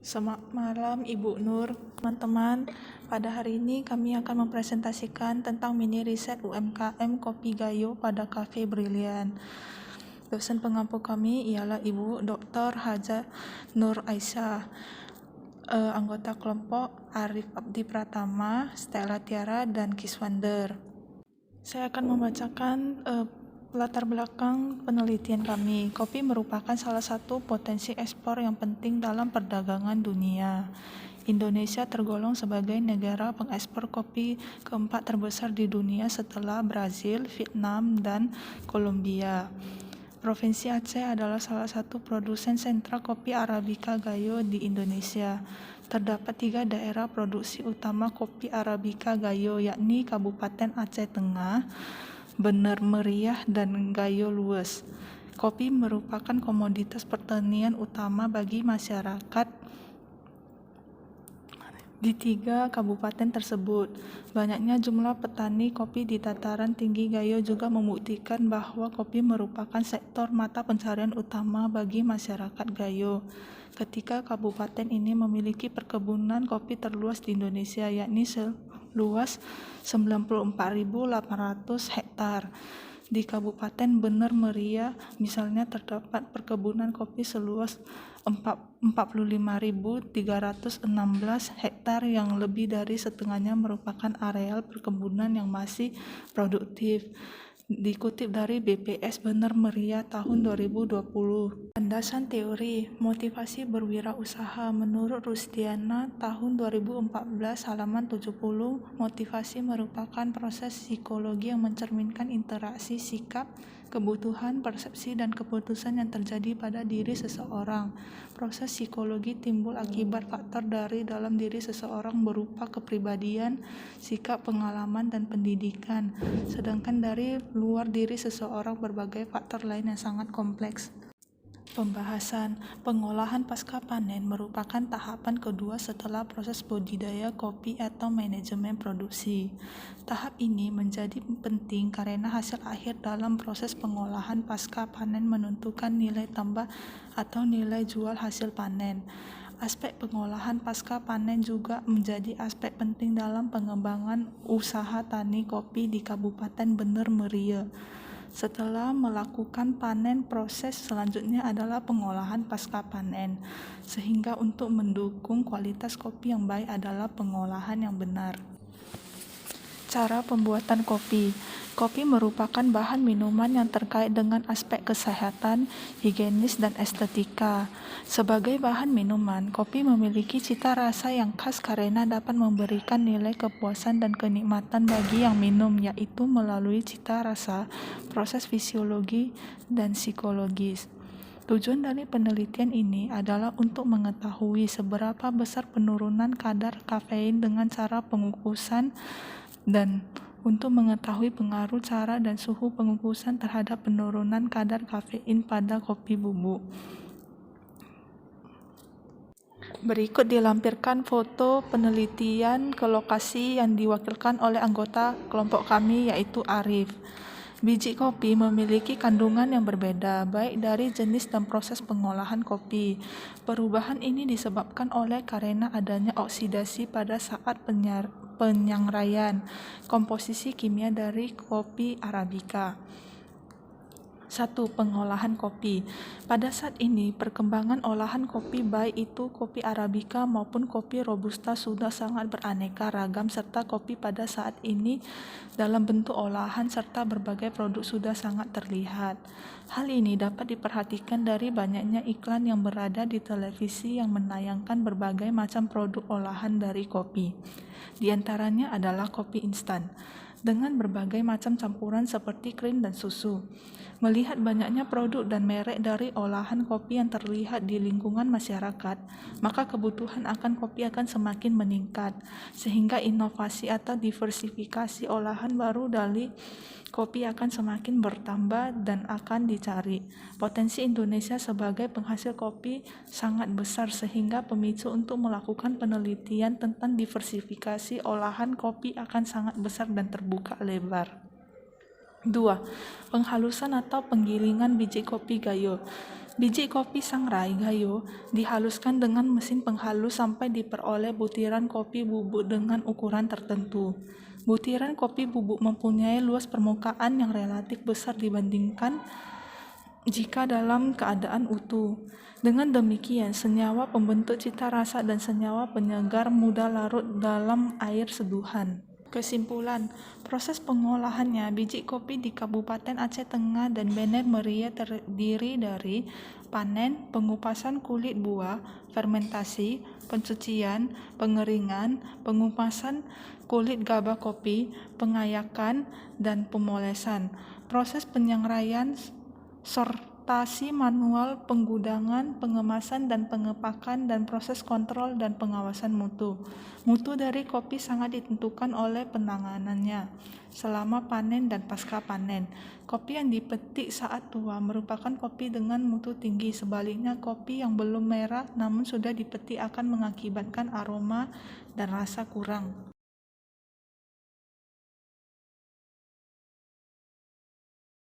Selamat malam Ibu Nur, teman-teman. Pada hari ini kami akan mempresentasikan tentang mini riset UMKM Kopi Gayo pada Cafe Brilian. Dosen pengampu kami ialah Ibu Dr. Haja Nur Aisyah, anggota kelompok Arif Abdi Pratama, Stella Tiara, dan Kiswander. Saya akan membacakan latar belakang penelitian kami. Kopi merupakan salah satu potensi ekspor yang penting dalam perdagangan dunia. Indonesia tergolong sebagai negara pengekspor kopi keempat terbesar di dunia setelah Brazil, Vietnam, dan Kolombia. Provinsi Aceh adalah salah satu produsen sentra kopi Arabica Gayo di Indonesia. Terdapat 3 daerah produksi utama kopi Arabica Gayo, yakni Kabupaten Aceh Tengah, Bener Meriah, dan Gayo Lues. Kopi merupakan komoditas pertanian utama bagi masyarakat di 3 kabupaten tersebut. Banyaknya jumlah petani kopi di dataran tinggi Gayo juga membuktikan bahwa kopi merupakan sektor mata pencarian utama bagi masyarakat Gayo. Ketiga kabupaten ini memiliki perkebunan kopi terluas di Indonesia, yakni seluas 94.800 hektar. Di Kabupaten Bener Meriah misalnya terdapat perkebunan kopi seluas 45.316 hektar yang lebih dari setengahnya merupakan areal perkebunan yang masih produktif. Dikutip dari BPS Bener Meriah tahun 2020. Landasan teori motivasi berwirausaha menurut Rusdiana tahun 2014 halaman 70. Motivasi merupakan proses psikologi yang mencerminkan interaksi sikap, kebutuhan, persepsi, dan keputusan yang terjadi pada diri seseorang. Proses psikologi timbul akibat faktor dari dalam diri seseorang berupa kepribadian, sikap, pengalaman, dan pendidikan. Sedangkan dari luar diri seseorang berbagai faktor lain yang sangat kompleks. Pembahasan pengolahan pasca panen merupakan tahapan kedua setelah proses budidaya kopi atau manajemen produksi. Tahap ini menjadi penting karena hasil akhir dalam proses pengolahan pasca panen menentukan nilai tambah atau nilai jual hasil panen. Aspek pengolahan pasca panen juga menjadi aspek penting dalam pengembangan usaha tani kopi di Kabupaten Bener Meriah. Setelah melakukan panen, proses selanjutnya adalah pengolahan pasca panen, sehingga untuk mendukung kualitas kopi yang baik adalah pengolahan yang benar. Cara pembuatan kopi. Kopi merupakan bahan minuman yang terkait dengan aspek kesehatan, higienis, dan estetika. Sebagai bahan minuman, kopi memiliki cita rasa yang khas karena dapat memberikan nilai kepuasan dan kenikmatan bagi yang minum, yaitu melalui cita rasa, proses fisiologi, dan psikologis. Tujuan dari penelitian ini adalah untuk mengetahui seberapa besar penurunan kadar kafein dengan cara pengukusan dan untuk mengetahui pengaruh cara dan suhu pengukusan terhadap penurunan kadar kafein pada kopi bubuk. Berikut dilampirkan foto penelitian ke lokasi yang diwakilkan oleh anggota kelompok kami, yaitu Arif. Biji kopi memiliki kandungan yang berbeda, baik dari jenis dan proses pengolahan kopi. Perubahan ini disebabkan oleh karena adanya oksidasi pada saat penyangraian komposisi kimia dari kopi Arabica. 1. Pengolahan kopi. Pada saat ini, perkembangan olahan kopi baik itu kopi Arabica maupun kopi Robusta sudah sangat beraneka ragam serta kopi pada saat ini dalam bentuk olahan serta berbagai produk sudah sangat terlihat. Hal ini dapat diperhatikan dari banyaknya iklan yang berada di televisi yang menayangkan berbagai macam produk olahan dari kopi. Di antaranya adalah kopi instan dengan berbagai macam campuran seperti krim dan susu. Melihat banyaknya produk dan merek dari olahan kopi yang terlihat di lingkungan masyarakat, maka kebutuhan akan kopi akan semakin meningkat, sehingga inovasi atau diversifikasi olahan baru dari kopi akan semakin bertambah dan akan dicari. Potensi Indonesia sebagai penghasil kopi sangat besar sehingga pemicu untuk melakukan penelitian tentang diversifikasi olahan kopi akan sangat besar dan terbuka lebar. 2. Penghalusan atau penggilingan biji kopi Gayo. Biji kopi Sangrai Gayo dihaluskan dengan mesin penghalus sampai diperoleh butiran kopi bubuk dengan ukuran tertentu. Butiran kopi bubuk mempunyai luas permukaan yang relatif besar dibandingkan jika dalam keadaan utuh. Dengan demikian, senyawa pembentuk cita rasa dan senyawa penyegar mudah larut dalam air seduhan. Kesimpulan, proses pengolahannya biji kopi di Kabupaten Aceh Tengah dan Bener Meriah terdiri dari panen, pengupasan kulit buah, fermentasi, pencucian, pengeringan, pengupasan kulit gabah kopi, pengayakan, dan pemolesan. Proses penyangraian, sortasi manual, penggudangan, pengemasan dan pengepakan, dan proses kontrol dan pengawasan mutu. Mutu dari kopi sangat ditentukan oleh penanganannya selama panen dan pasca panen. Kopi yang dipetik saat tua merupakan kopi dengan mutu tinggi. Sebaliknya, kopi yang belum merah namun sudah dipetik akan mengakibatkan aroma dan rasa kurang.